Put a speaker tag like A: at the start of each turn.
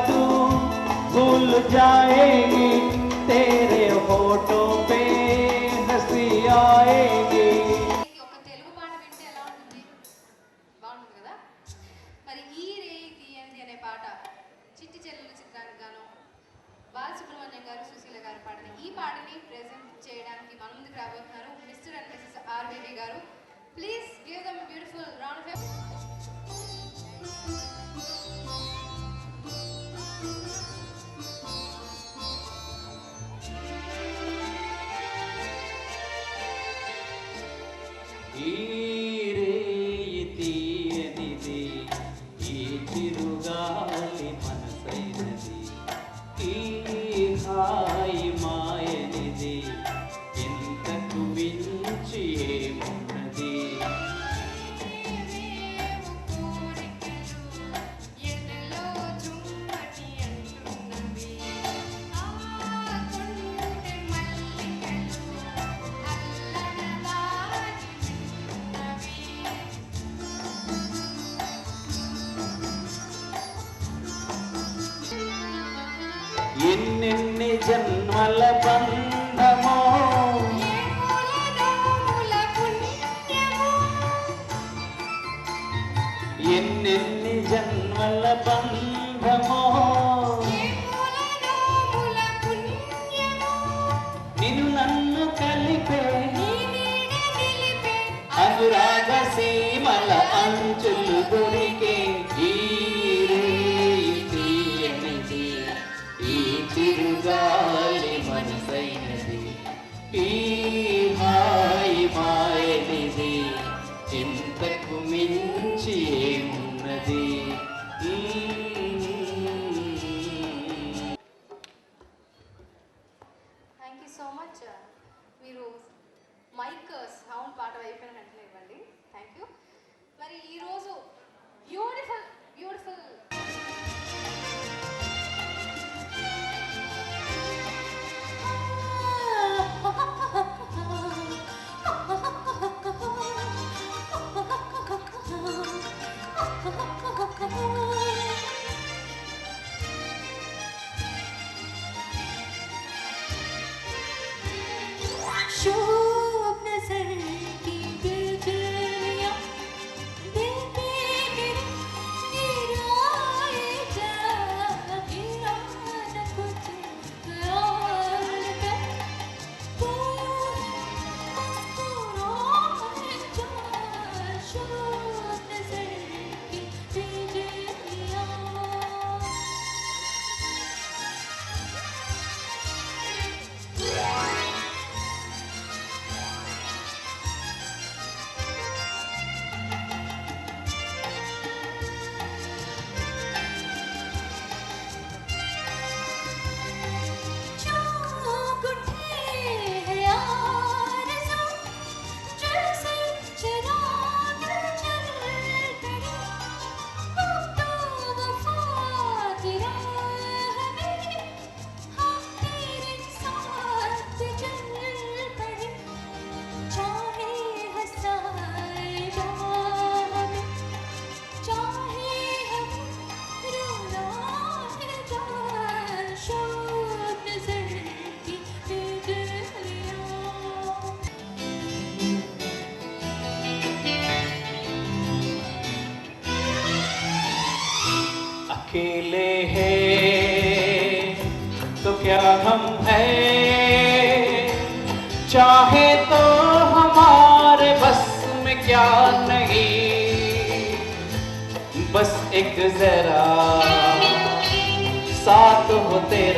A: तू भूल जाएगी, तेरे होठों पे हंसी आएगी.
B: ఒక తెలుగు పాట వింటే ఎలా ఉంటుంది? బాగుంటుంది కదా. మరి ఈ రే తీయండి అనే పాట చిట్టి చెల్లెలు చిత్రానికి గాను బాలసుబ్రహ్మణ్యం గారు సుశీల గారు పాడిన ఈ పాటని ప్రెజెంట్ చేయడానికి మన ముందుకు రాబోతున్నారు మిస్టర్ అండ్ మిసెస్ ఆర్వీవి గారు. Please give them beautiful round of
A: చిరుగాలి మనసైనది, ఈ హాయి మాయనిది, ఎంతకు మించి ఏమున్నది. ఎన్నెన్ని జన్మల బంధమో, ఎన్నెన్ని జన్మల బంధమో, నిన్ను నన్ను కలిపే అనురాగ సీమల అంచులు దొరికే. చిరుగాలి మనసైనది, ఈ హాయి మాయనిది, ఇంతకు మించి ఏమున్నది.
B: Thank you so much. మీరు మైక్ సౌండ్ పాట అయిపోయిన వెంటనే ఇవ్వండి. Thank you. మరి ఈరోజు బ్యూటిఫుల్ బ్యూటిఫుల్
A: अकेले हैं तो क्या हम हैं, चाहे तो हमारे बस में क्या नहीं, बस एक जरा साथ हो तेरा.